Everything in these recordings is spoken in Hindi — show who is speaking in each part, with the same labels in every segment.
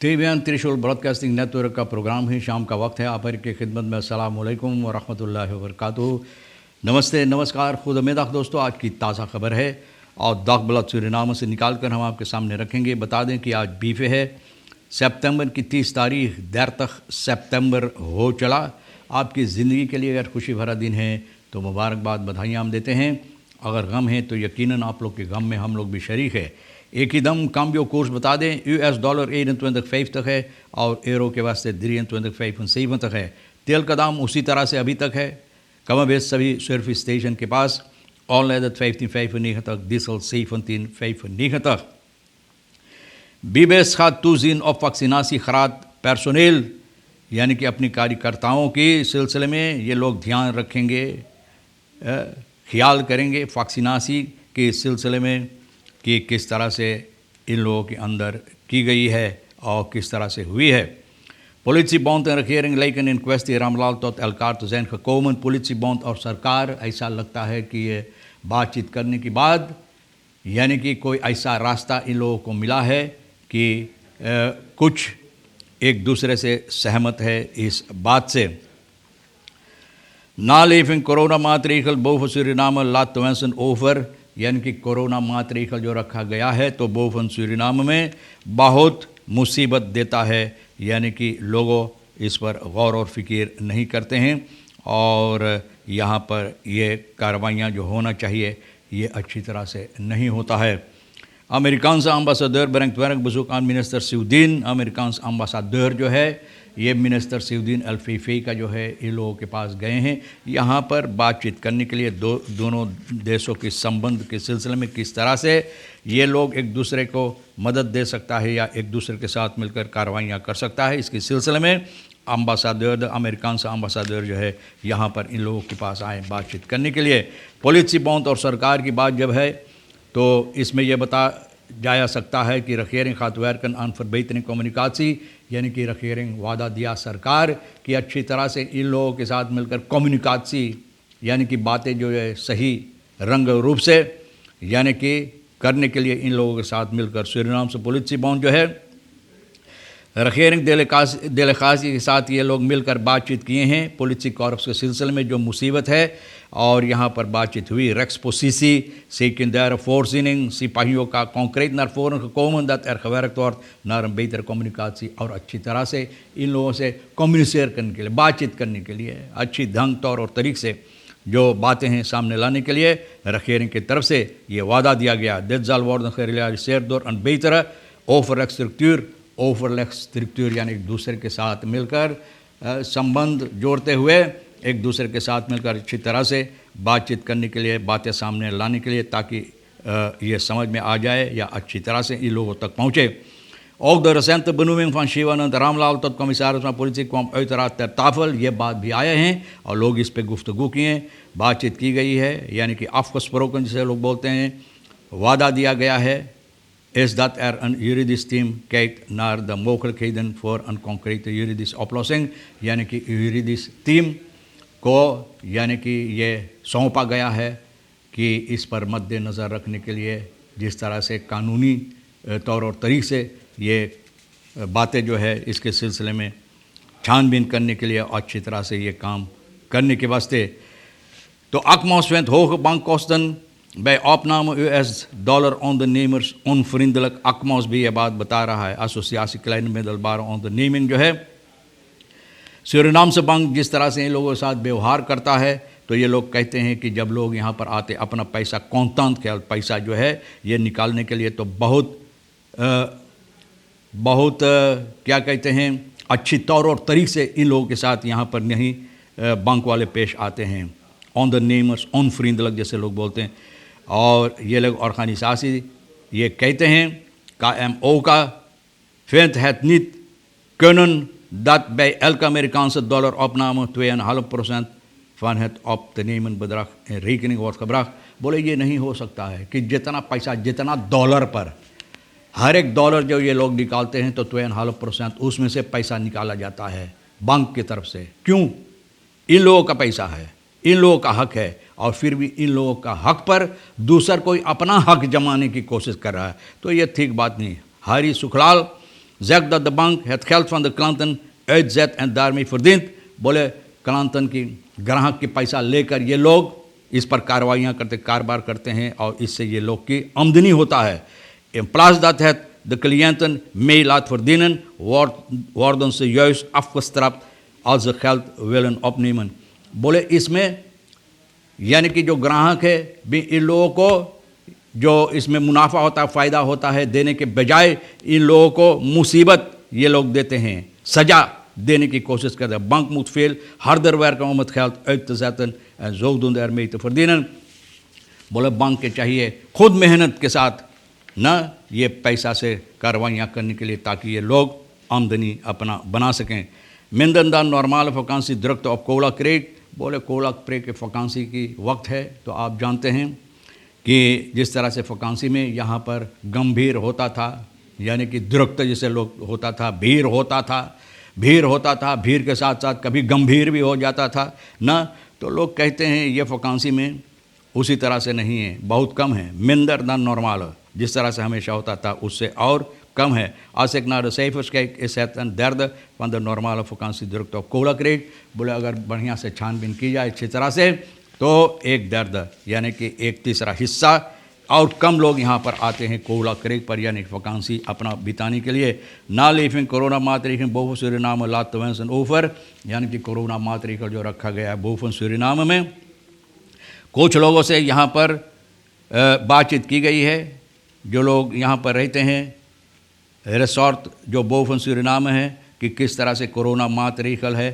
Speaker 1: टीवीएन त्रिशूल ब्रॉडकास्टिंग नेटवर्क का प्रोग्राम है। शाम का वक्त है। आप हर की खिदमत में अस्सलाम वालेकुम व रहमतुल्लाहि व बरकातुहू। नमस्ते, नमस्कार, खुद उम्मीद दोस्तों। आज की ताज़ा खबर है और दाग ब्लड सूरीनाम से निकाल कर हम आपके सामने रखेंगे। बता दें कि आज बीफे है, सितंबर की 30 तारीख, देर तक सितंबर हो चला। आपकी ज़िंदगी के लिए अगर खुशी भरा दिन है तो मुबारकबाद, बधाइयाँ हम देते हैं। अगर गम है तो यकीनन आप लोग के गम में हम लोग भी शरीक है। एक ही दम काम्बियो कोर्स बता दें, US डॉलर 21,5 तक है और यूरो के वास्ते 23,5 तक है। तेल का दाम उसी तरह से अभी तक है, कम बेस सभी सर्विस स्टेशन के पास। Online 15,95 diesel 17,95. बीबेस खात तुजीन और वैक्सीनासी खरात पर्सोनेल यानी कि अपनी कार्यकर्ताओं के सिलसिले में ये लोग ध्यान रखेंगे, ख्याल करेंगे वैक्सीनासी के सिलसिले में कि किस तरह से इन लोगों के अंदर की गई है और किस तरह से हुई है। Politie bond en regering lijken in kwestie Ramlal tot elkaar te zijn gekomen. Politiebond और सरकार, ऐसा लगता है कि ये बातचीत करने के बाद यानी कि कोई ऐसा रास्ता इन लोगों को मिला है कि कुछ एक दूसरे से सहमत है इस बात से। नालेफिंग कोरोना मातरीखल बोफ सूरीनाम लात वेंसन ओवर यानी कि कोरोना मातरीखल जो रखा गया है तो बोफन सूरीनाम में बहुत मुसीबत देता है, यानी कि लोगों इस पर गौर और फिक्र नहीं करते हैं और यहाँ पर ये कार्रवाइयाँ जो होना चाहिए ये अच्छी तरह से नहीं होता है। अमेरिकान अम्बासडर बरंग त्वरंग बसूकान मिनिस्टर सिउद्दीन, अमेरिकान अम्बासडर जो है ये मिनिस्टर सिउद्दीन अल-फीफी का जो है इन लोगों के पास गए हैं यहाँ पर बातचीत करने के लिए। दोनों देशों के संबंध के सिलसिले में किस तरह से ये लोग एक दूसरे को मदद दे सकता है या एक दूसरे के साथ मिलकर कार्रवाइयाँ कर सकता है, इसके सिलसिले में अम्बासडर, अमेरिकान से अम्बासडर जो है यहाँ पर इन लोगों के पास आए बातचीत करने के लिए। पॉलिसी बॉन्ड और सरकार की बात जब है तो इसमें यह बता जाया सकता है कि रखेरिंग खातवारकन आन फरबैतनी कम्युनिकासी यानी कि रखेरिंग वादा दिया सरकार कि अच्छी तरह से इन लोगों के साथ मिलकर कम्युनिकासी यानी कि बातें जो है सही रंग रूप से यानी कि करने के लिए इन लोगों के साथ मिलकर सूरीनाम से पॉलिसी बॉन्ड जो है रखेरिंग देलखासी के साथ ये लोग मिलकर बातचीत किए हैं। पॉलिसी कॉर्प्स के सिलसिले में जो मुसीबत है और यहाँ पर बातचीत हुई। रेक्सपोसीसी सेकेंडर फोर्सिनिंग सिपाहियों का कॉन्क्रीट नर फोरन कोमन दत एरखवरक तौर नरम बेहतर कम्युनिकासी और अच्छी तरह से इन लोगों से कम्युनिकेट करने के लिए, बातचीत करने के लिए, अच्छी ढंग तौर और तरीक़े से जो बातें हैं सामने लाने के लिए रखेरिंग की तरफ से ये वादा दिया गया। देजाल वार्डन खैरिया शेरदौर अन बेहतर ओवरलेग स्ट्रक्चर यानी एक दूसरे के साथ मिलकर संबंध जोड़ते हुए एक दूसरे के साथ मिलकर अच्छी तरह से बातचीत करने के लिए, बातें सामने लाने के लिए, ताकि ये समझ में आ जाए या अच्छी तरह से इन लोगों तक पहुँचे। Ook de recente benoeming van Shivanand Ramlal tot commissaris van politie kwam uiteraard ter tafel। ये बात भी आए हैं और लोग इस पर गुफ्तगू किए, बातचीत की गई है, यानी कि afgesproken जिसे लोग बोलते हैं, वादा दिया गया है is dat een juridisch team kijkt naar de mogelijkheden voor een concrete juridische oplossing, यानी कि juridisch team को यानी कि ये सौंपा गया है कि इस पर मद्देनज़र रखने के लिए जिस तरह से कानूनी तौर और तरीक़े से ये बातें जो है इसके सिलसिले में छानबीन करने के लिए अच्छी तरह से ये काम करने के वास्ते। तो akmauswend hoge bankkosten bij opname US dollar ondernemers onvriendelijk। akmaus भी ये बात बता रहा है, एसोसिएशन kleine middelbare onderneming जो है सूरीनाम से बैंक जिस तरह से इन लोगों के साथ व्यवहार करता है तो ये लोग कहते हैं कि जब लोग यहाँ पर आते अपना पैसा कॉन्तांत पैसा जो है ये निकालने के लिए तो बहुत क्या कहते हैं अच्छी तौर और तरीक़े से इन लोगों के साथ यहाँ पर नहीं बैंक वाले पेश आते हैं। ondernemers onvriendelijk जैसे लोग बोलते हैं और ये लोग ऑर्गेनाइजेशन ये कहते हैं KMO का vindt het niet kunnen dat bij elke Amerikaanse dollar opname 2,5% van het op te nemen bedrag in rekening wordt gebracht। बोले ये नहीं हो सकता है कि जितना पैसा जितना डॉलर पर हर एक डॉलर जो ये लोग निकालते हैं तो 2,5% उसमें से पैसा निकाला जाता है बैंक की तरफ से। क्यों? इन लोगों का पैसा है, इन लोगों का हक है और फिर भी इन लोगों का हक पर दूसर कोई अपना हक जमाने की कोशिश कर रहा है तो ये ठीक बात नहीं। हरी Sukhlal zegt dat de bank het geld van de klanten uitzet en daarmee verdient. बोले कलांतन की ग्राहक के पैसा लेकर ये लोग इस पर कार्रवाइयाँ करते कारोबार करते हैं और इससे ये लोग की आमदनी होता है. In plaats dat het de cliënten mee laat verdienen, worden ze juist afgestraft als ze geld willen opnemen. बोले इसमें यानी कि जो ग्राहक है भी इन लोगों को जो इसमें मुनाफा होता है, फ़ायदा होता है, देने के बजाय इन लोगों को मुसीबत ये लोग देते हैं, सज़ा देने की कोशिश करते हैं. Bank moet veel harder werken om het geld uit te zetten en zodoende ermee te verdienen. बोले बैंक के चाहिए खुद मेहनत के साथ न ये पैसा से कार्रवाइयाँ करने के लिए ताकि ये लोग आमदनी अपना बना सकें. Minder dan normale vakantie drukte op Cola Creek. बोले कोला क्रेक के वकांसी की वक्त है तो आप जानते हैं कि जिस तरह से वकांसी में यहाँ पर गंभीर होता था, यानी कि द्रुक्त जिसे लोग होता था, भीड़ होता था, भीड़ के साथ साथ कभी गंभीर भी हो जाता था ना. तो लोग कहते हैं ये वकांसी में उसी तरह से नहीं है, बहुत कम है. मिंदर दैन नॉर्मल, जिस तरह से हमेशा होता था उससे और कम है. Als ik naar de cijfers kijk, is het een derde van de normale vakantiedrukte op Cola Creek. बोले अगर बढ़िया से छानबीन की जाए अच्छी तरह से तो एक दर्द यानी कि एक तीसरा हिस्सा और कम लोग यहाँ पर आते हैं कोला क्रेक पर, यानी वकांसी अपना बिताने के लिए. ना लिविंग कोरोना मातरीखन बोवन सूरीनाम लात वेंसन ओवर, यानी कि कोरोना मातरीखन जो रखा गया है बोवन सूरीनाम में. कुछ लोगों से यहाँ पर बातचीत की गई है जो लोग यहाँ पर रहते हैं. रिसोर्ट जो बोवन सूरीनाम है कि किस तरह से कोरोना मातरीखल है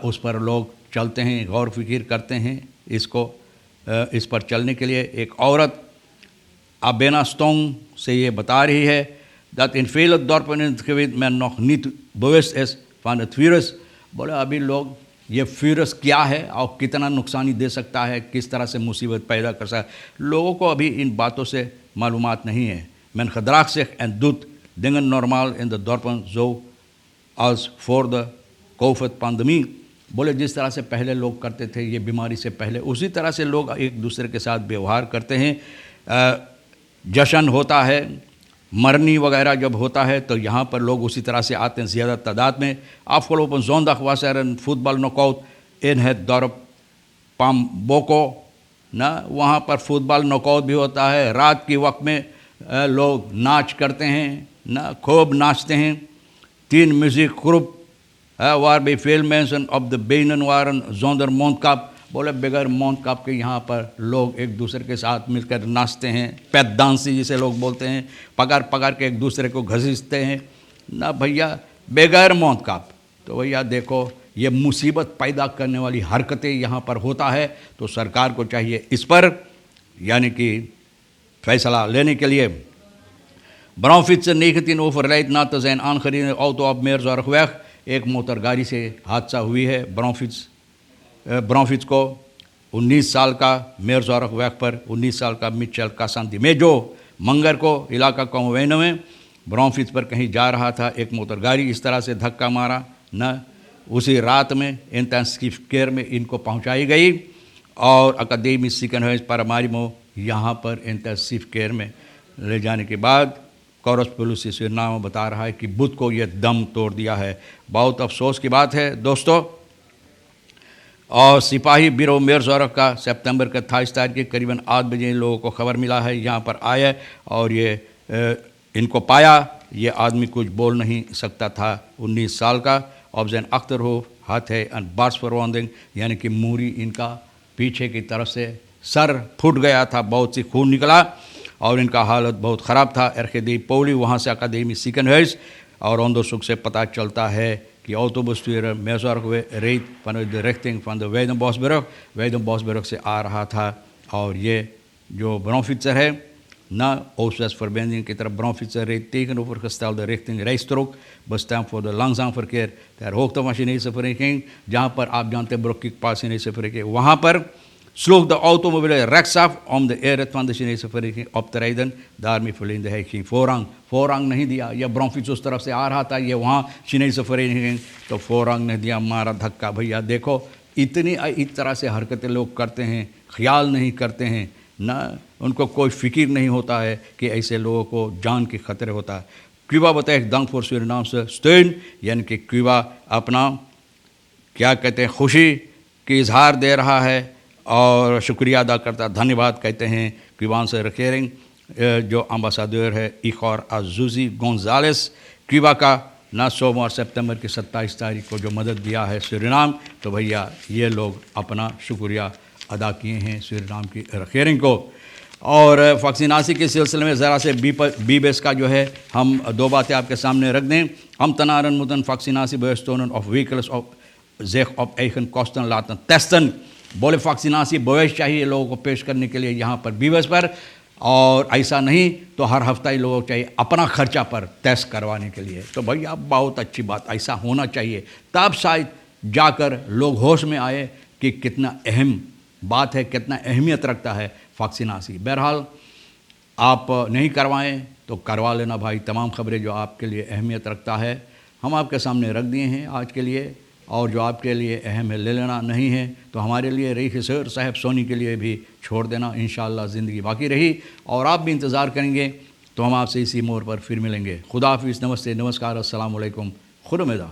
Speaker 1: उस पर लोग चलते हैं, गौर फिक्र करते हैं इस पर चलने के लिए. एक औरत Abena Stong से ये बता रही है dat in vele dorpen in het gebied men nog niet bewust is van het virus. बोले अभी लोग ये virus क्या है और कितना नुकसानी दे सकता है, किस तरह से मुसीबत पैदा कर सकता है, लोगों को अभी इन बातों से मालूमात नहीं है. Men gedraagt zich en doet dingen normaal in de dorpen zo als voor de COVID-pandemie. बोले जिस तरह से पहले लोग करते थे ये बीमारी से पहले, उसी तरह से लोग एक दूसरे के साथ व्यवहार करते हैं. जश्न होता है, मरनी वगैरह जब होता है तो यहाँ पर लोग उसी तरह से आते हैं ज़्यादा तादाद में. Afgelopen zondag was een voetbalknockout in het dorp Pamboko ना, वहाँ पर फुटबॉल नॉकआउट भी होता है. रात के वक्त में लोग नाच करते हैं ना, खूब नाचते हैं. 3 muziekgroep waarbij veel mensen op de benen waren zonder mondkap. बोले बगैर mondkap के यहाँ पर लोग एक दूसरे के साथ मिलकर नाचते हैं. पैद डांसी जिसे लोग बोलते हैं, पकड़ पकड़ के एक दूसरे को घसीटते हैं ना भैया, बगैर mondkap. तो भैया देखो ये मुसीबत पैदा करने वाली हरकतें यहाँ पर होता है. तो सरकार को चाहिए इस पर यानी कि फैसला लेने के लिए. Brouwfietser 19 overlijdt na te zijn aangereden auto op Meerzorgweg. एक मोटरगाड़ी से हादसा हुई है ब्राउनफिट्स को. 19 साल का मेयरजॉर्गवेग पर 19 साल का मिचेल कासांती में जो मंगर को इलाका कॉमवेन में ब्राउनफिट्स पर कहीं जा रहा था, एक मोटरगाड़ी इस तरह से धक्का मारा न. उसी रात में इंटेंसिव केयर में इनको पहुंचाई गई और अकादमी सिकनहज पारामारिमो यहाँ पर इंटेंसिव केयर में ले जाने के बाद कोरस पुलिस सूरीनाम बता रहा है कि बुध को यह दम तोड़ दिया है. बहुत अफसोस की बात है दोस्तों. और सिपाही बिरो मेयरजॉर्ग का सितंबर के 28 तारीख के करीबन 8 बजे इन लोगों को खबर मिला है, यहाँ पर आए और ये इनको पाया. ये आदमी कुछ बोल नहीं सकता था, 19 साल का. Op zijn achterhoofd had hij een barsverwonding, यानी कि मूरी इनका पीछे की तरफ से सर फूट गया था, बहुत सी खून निकला और इनका हालत बहुत ख़राब था. RGD Poli वहाँ से अकादमी Ziekenhuis और onderzoek से पता चलता है कि autobestuurder Meerzorgweg reed vanuit de richting van de Weidenbosbrug से आ रहा था और ये जो bronfietser है na Oost-West-verbinding की तरफ bronfietser reed tegenovergestelde richting rijstrook bestemd voor de langzaam verkeer ter hoogte van Chinese vereniging, जहाँ पर आप जानते हैं ब्रुक के पास Chinese vereniging, वहाँ पर sloeg de automobiel rechtsaf om de eerder van de Chinese vereniging op te rijden. Daarmee verleende hij geen voorrang. voorrang नहीं दिया. यह ब्रॉन्फिट्स उस तरफ से आ रहा था, ये वहाँ Chinese vereniging, तो voorrang नहीं दिया, मारा धक्का. भैया देखो इतनी इस तरह से हरकतें लोग करते हैं, ख्याल नहीं करते हैं ना, उनको कोई फिक्र नहीं होता है कि ऐसे लोगों को जान के खतरे होता है. Cuba betekent dank voor Surinaamse steun, यानी कि क्यूबा अपना क्या कहते हैं खुशी की इजहार दे रहा है और शुक्रिया अदा करता, धन्यवाद कहते हैं क्यूबांसे रिकेरिंग जो अम्बासाडर है इखोर अजूजी गोंजालेस क्यूबा का ना सोमवार सितंबर की 27 तारीख को जो मदद दिया है सूरीनाम, तो भैया ये लोग अपना शुक्रिया अदा किए हैं सूरीनाम की रिकेरिंग को। और वैक्सीनासी के सिलसिले में ज़रा से बी बेस का जो है हम दो बातें आपके सामने रख दें। हम तनारन मुतन वैक्सीनासी बेस्टोन ऑफ व्हीकल्स ऑफ जेख ऑफ एखन कॉस्टन लातन टेस्टन बोले वैक्सीनासी बवेश चाहिए लोगों को पेश करने के लिए यहाँ पर बीबेस पर, और ऐसा नहीं तो हर हफ्ता ही लोगों को चाहिए अपना खर्चा पर टेस्ट करवाने के लिए। तो भैया बहुत अच्छी बात, ऐसा होना चाहिए, तब शायद जाकर लोग होश में आए कि कितना अहम बात है, कितना अहमियत रखता है वैक्सीनासी। बहरहाल आप नहीं करवाएं तो करवा लेना भाई। तमाम खबरें जो आपके लिए अहमियत रखता है हम आपके सामने रख दिए हैं आज के लिए, और जो आपके लिए अहम है ले लेना, नहीं है तो हमारे लिए रही खिसर साहब सोनी के लिए भी छोड़ देना। इंशाअल्लाह ज़िंदगी बाकी रही और आप भी इंतज़ार करेंगे तो हम आपसे इसी मोड़ पर फिर मिलेंगे। खुदा हाफिज़, नमस्ते, नमस्कार, अस्सलाम वालेकुम, खुदा मेदा।